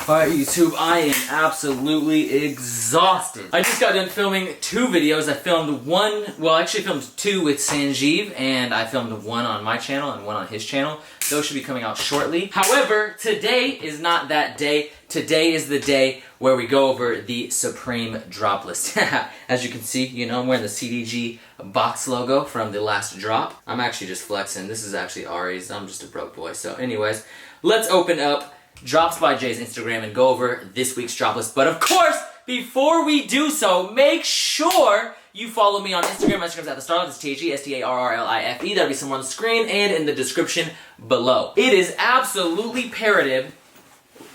Alright YouTube, I am absolutely exhausted. I just got done filming 2 videos. I filmed one, well I actually filmed 2 with Sanjeev, and I filmed one on my channel and one on his channel. Those should be coming out shortly. However, today is not that day. Today is the day where we go over the Supreme drop list. As you can see, you know, I'm wearing the CDG box logo from the last drop. I'm actually just flexing. This is actually Ari's. I'm just a broke boy. So anyways, let's open up Drops by Jay's Instagram and go over this week's drop list. But of course, before we do so, make sure you follow me on Instagram. My Instagram's at the Starlife. It's THESTARRLIFE. That'll be somewhere on the screen and in the description below. It is absolutely imperative.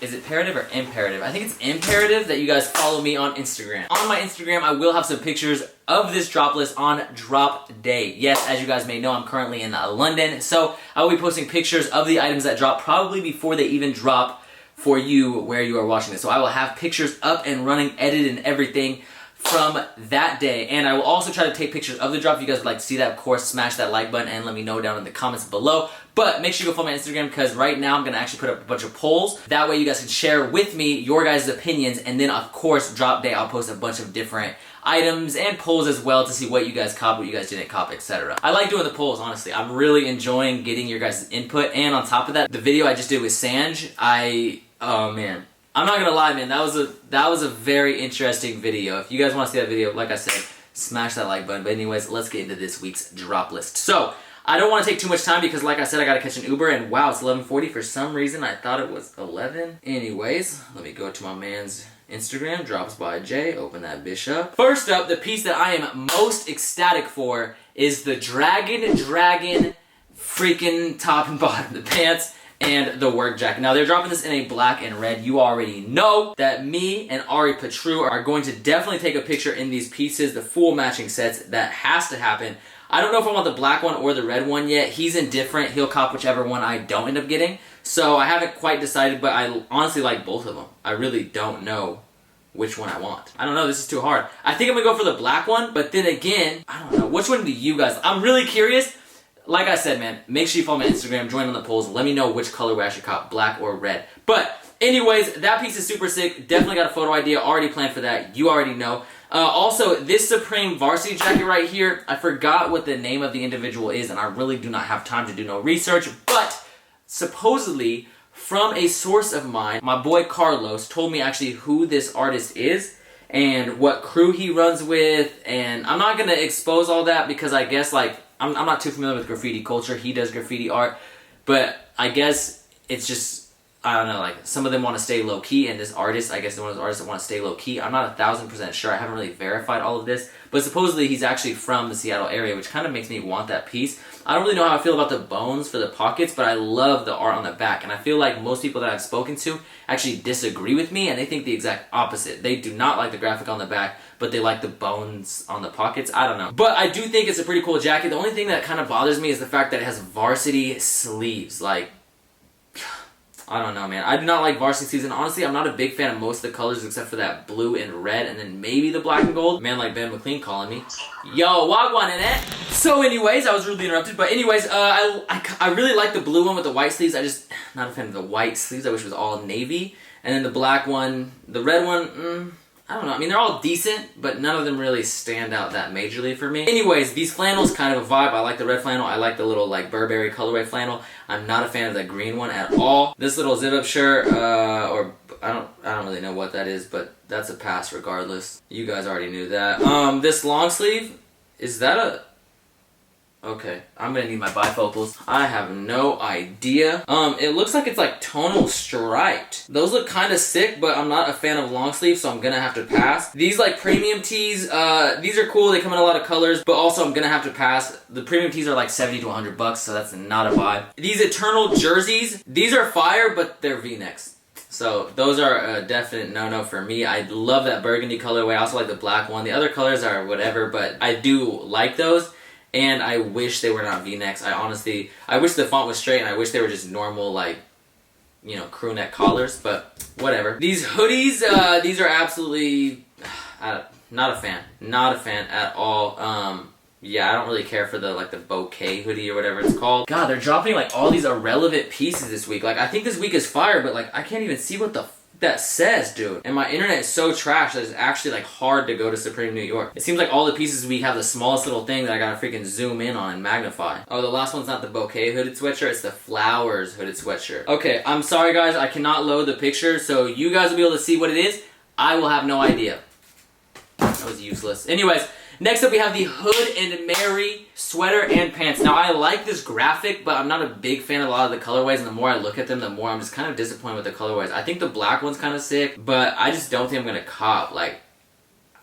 Is it imperative or imperative? I think it's imperative that you guys follow me on Instagram. On my Instagram, I will have some pictures of this drop list on drop day. Yes, as you guys may know, I'm currently in London, so I will be posting pictures of the items that drop probably before they even drop for you where you are watching this. So I will have pictures up and running, edited and everything from that day, and I will also try to take pictures of the drop. If you guys would like to see that, of course, smash that like button and let me know down in the comments below. But make sure you go follow my Instagram, because right now I'm going to actually put up a bunch of polls. That way you guys can share with me your guys' opinions, and then of course drop day I'll post a bunch of different items and polls as well to see what you guys cop, what you guys didn't cop, etc. I like doing the polls, honestly. I'm really enjoying getting your guys' input, and on top of that, the video I just did with Sanj, oh man. I'm not gonna lie, man, that was a very interesting video. If you guys want to see that video, like I said, smash that like button. But anyways, let's get into this week's drop list. So, I don't want to take too much time because, like I said, I gotta catch an Uber, and wow, it's 11:40. For some reason, I thought it was 11. Anyways, let me go to my man's Instagram, Drops by Jay, open that bitch up. First up, the piece that I am most ecstatic for is the Dragon freaking top and bottom, the pants and the work jacket. Now, they're dropping this in a black and red. You already know that me and Ari Patru are going to definitely take a picture in these pieces, the full matching sets. That has to happen. I don't know if I want the black one or the red one yet. He's indifferent. He'll cop whichever one I don't end up getting. So I haven't quite decided, but I honestly like both of them. I really don't know which one I want. I don't know. This is too hard. I think I'm going to go for the black one, but then again, I don't know. Which one do you guys... I'm really curious. Like I said, man, make sure you follow my Instagram, join on the polls, let me know which colorway I should cop, black or red. But anyways, that piece is super sick. Definitely got a photo idea already planned for that. You already know. Also, this Supreme varsity jacket right here, I forgot what the name of the individual is, and I really do not have time to do no research, but supposedly, from a source of mine, my boy Carlos told me actually who this artist is and what crew he runs with, and I'm not going to expose all that because I guess, like, I'm not too familiar with graffiti culture. He does graffiti art, but I guess it's just, I don't know, like, some of them want to stay low-key, and this artist, I guess, is one of those artists that want to stay low-key. I'm not 1000% sure. I haven't really verified all of this, but supposedly he's actually from the Seattle area, which kind of makes me want that piece. I don't really know how I feel about the bones for the pockets, but I love the art on the back, and I feel like most people that I've spoken to actually disagree with me, and they think the exact opposite. They do not like the graphic on the back, but they like the bones on the pockets. I don't know. But I do think it's a pretty cool jacket. The only thing that kind of bothers me is the fact that it has varsity sleeves. Like, I don't know, man. I do not like varsity sleeves, and honestly, I'm not a big fan of most of the colors except for that blue and red, and then maybe the black and gold. Man like Ben McLean calling me. Yo, wagwan in it. So anyways, I was rudely interrupted, but anyways, I really like the blue one with the white sleeves. I just, not a fan of the white sleeves. I wish it was all navy. And then the black one, the red one, I don't know. I mean, they're all decent, but none of them really stand out that majorly for me. Anyways, these flannels kind of a vibe. I like the red flannel. I like the little, like, Burberry colorway flannel. I'm not a fan of the green one at all. This little zip-up shirt, or I don't really know what that is, but that's a pass regardless. You guys already knew that. This long sleeve, is that a... Okay, I'm gonna need my bifocals. I have no idea. It looks like it's like tonal striped. Those look kind of sick, but I'm not a fan of long sleeves, so I'm gonna have to pass. These like premium tees, these are cool. They come in a lot of colors, but also I'm gonna have to pass. The premium tees are like 70 to 100 bucks, so that's not a vibe. These Eternal jerseys, these are fire, but they're V-necks. So those are a definite no-no for me. I love that burgundy colorway. I also like the black one. The other colors are whatever, but I do like those. And I wish they were not V-necks. I wish the font was straight, and I wish they were just normal, like, you know, crew neck collars, but whatever. These hoodies, these are absolutely, not a fan. Not a fan at all. Yeah, I don't really care for the, like, the bouquet hoodie or whatever it's called. God, they're dropping, like, all these irrelevant pieces this week. Like, I think this week is fire, but, like, I can't even see what the that says, dude. And my internet is so trash that it's actually like hard to go to Supreme New York. It seems like all the pieces we have the smallest little thing that I gotta freaking zoom in on and magnify. Oh, the last one's not the bouquet hooded sweatshirt, it's the flowers hooded sweatshirt. Okay, I'm sorry guys, I cannot load the picture, so you guys will be able to see what it is. I will have no idea. That was useless. Anyways, next up we have the Hood and Mary sweater and pants. Now I like this graphic, but I'm not a big fan of a lot of the colorways, and the more I look at them, the more I'm just kind of disappointed with the colorways. I think the black one's kind of sick, but I just don't think I'm gonna cop. Like,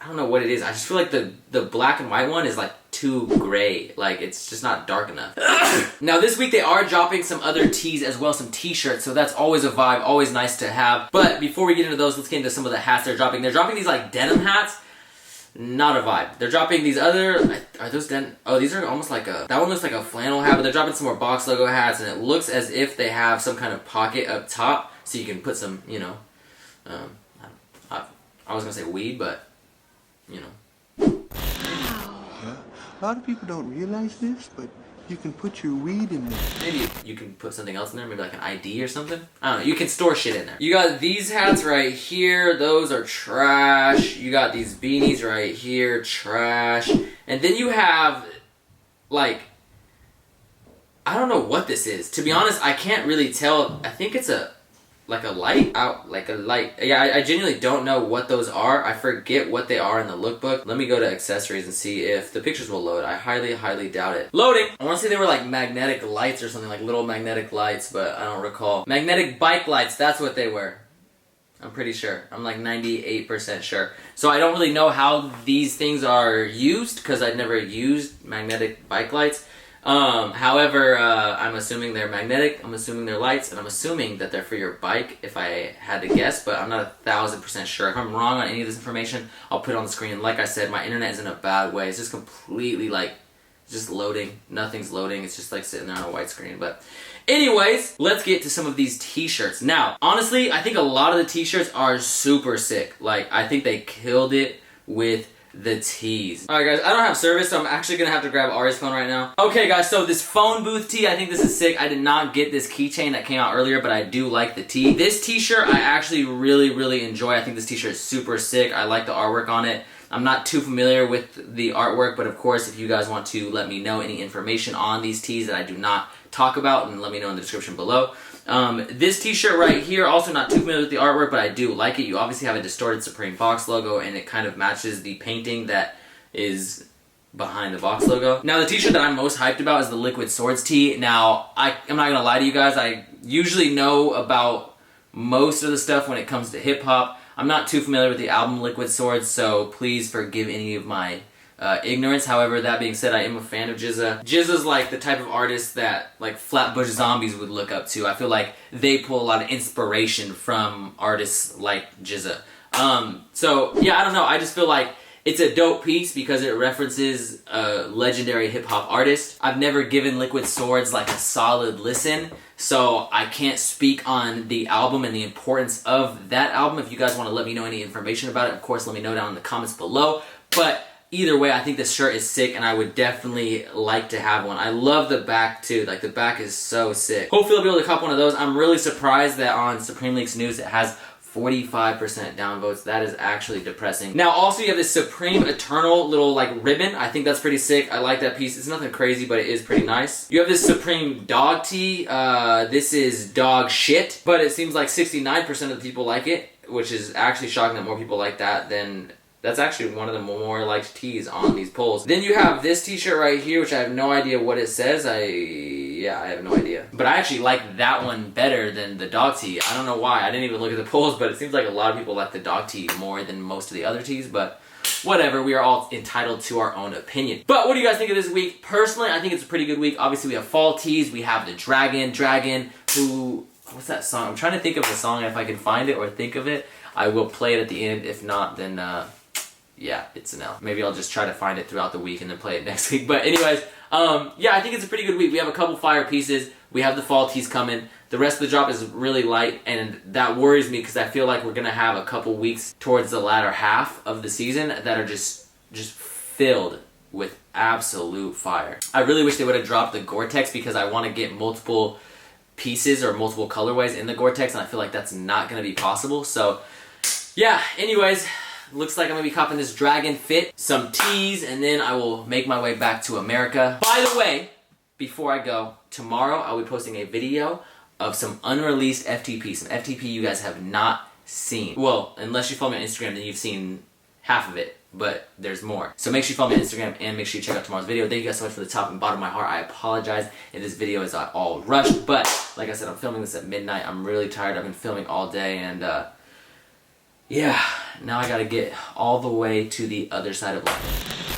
I don't know what it is. I just feel like the black and white one is like too gray. Like, it's just not dark enough. Now this week they are dropping some other tees as well, some t-shirts, so that's always a vibe, always nice to have. But before we get into those, let's get into some of the hats they're dropping. They're dropping these like denim hats. Not a vibe. They're dropping these other, are those denim? Oh, these are almost like a, that one looks like a flannel hat, but they're dropping some more box logo hats, and it looks as if they have some kind of pocket up top, so you can put some, you know, I was gonna say weed, but, you know. Yeah, a lot of people don't realize this, but you can put your weed in there. Maybe you can put something else in there, maybe like an ID or something. I don't know, you can store shit in there. You got these hats right here, those are trash. You got these beanies right here, trash. And then you have, like, I don't know what this is. To be honest, I can't really tell. I think it's like a light out, like a light. Yeah, I genuinely don't know what those are. I forget what they are in the lookbook. Let me go to accessories and see if the pictures will load. I highly, highly doubt it. Loading! I want to say they were like magnetic lights or something, like little magnetic lights, but I don't recall. Magnetic bike lights, that's what they were. I'm pretty sure. I'm like 98% sure. So I don't really know how these things are used because I've never used magnetic bike lights. However, I'm assuming they're magnetic, I'm assuming they're lights, and I'm assuming that they're for your bike if I had to guess, but I'm not 1,000% sure. If I'm wrong on any of this information, I'll put it on the screen. Like I said, my internet is in a bad way. It's just completely like, just loading. Nothing's loading. It's just like sitting there on a white screen. But anyways, let's get to some of these t-shirts. Now, honestly, I think a lot of the t-shirts are super sick. Like, I think they killed it with the tees. Alright guys, I don't have service, so I'm actually gonna have to grab Ari's phone right now. Okay guys, so this phone booth tee, I think this is sick. I did not get this keychain that came out earlier, but I do like the tee. This t-shirt I actually really, really enjoy. I think this t-shirt is super sick. I like the artwork on it. I'm not too familiar with the artwork, but of course, if you guys want to let me know any information on these tees that I do not talk about, and let me know in the description below. This t-shirt right here, also not too familiar with the artwork, but I do like it. You obviously have a distorted Supreme box logo, and it kind of matches the painting that is behind the box logo. Now, the t-shirt that I'm most hyped about is the Liquid Swords tee. Now, I'm not gonna lie to you guys, I usually know about most of the stuff when it comes to hip-hop. I'm not too familiar with the album Liquid Swords, so please forgive any of my ignorance. However, that being said, I am a fan of GZA. GZA's like the type of artist that like Flatbush Zombies would look up to. I feel like they pull a lot of inspiration from artists like GZA. So yeah, I don't know. I just feel like it's a dope piece because it references a legendary hip-hop artist. I've never given Liquid Swords like a solid listen, so I can't speak on the album and the importance of that album. If you guys want to let me know any information about it, of course, let me know down in the comments below. But either way, I think this shirt is sick, and I would definitely like to have one. I love the back, too. Like, the back is so sick. Hopefully I'll be able to cop one of those. I'm really surprised that on Supreme Leaks News it has 45% downvotes. That is actually depressing. Now, also, you have this Supreme Eternal little, like, ribbon. I think that's pretty sick. I like that piece. It's nothing crazy, but it is pretty nice. You have this Supreme Dog tee. This is dog shit, but it seems like 69% of the people like it, which is actually shocking that more people like that than... That's actually one of the more liked tees on these polls. Then you have this t-shirt right here, which I have no idea what it says. I have no idea. But I actually like that one better than the dog tee. I don't know why. I didn't even look at the polls, but it seems like a lot of people like the dog tee more than most of the other tees, but whatever. We are all entitled to our own opinion. But what do you guys think of this week? Personally, I think it's a pretty good week. Obviously, we have fall tees. We have the Dragon, who... What's that song? I'm trying to think of the song. If I can find it or think of it, I will play it at the end. If not, then... yeah, it's an L. Maybe I'll just try to find it throughout the week and then play it next week. But anyways, yeah, I think it's a pretty good week. We have a couple fire pieces. We have the fall tees coming. The rest of the drop is really light, and that worries me because I feel like we're going to have a couple weeks towards the latter half of the season that are just filled with absolute fire. I really wish they would have dropped the Gore-Tex because I want to get multiple pieces or multiple colorways in the Gore-Tex, and I feel like that's not going to be possible. So yeah, anyways, looks like I'm going to be copping this Dragon Fit, some tees, and then I will make my way back to America. By the way, before I go, tomorrow I'll be posting a video of some unreleased FTP, some FTP you guys have not seen. Well, unless you follow me on Instagram, then you've seen half of it, but there's more. So make sure you follow me on Instagram and make sure you check out tomorrow's video. Thank you guys so much from the top and bottom of my heart. I apologize if this video is all rushed, but like I said, I'm filming this at midnight. I'm really tired. I've been filming all day, and yeah, now I gotta get all the way to the other side of life.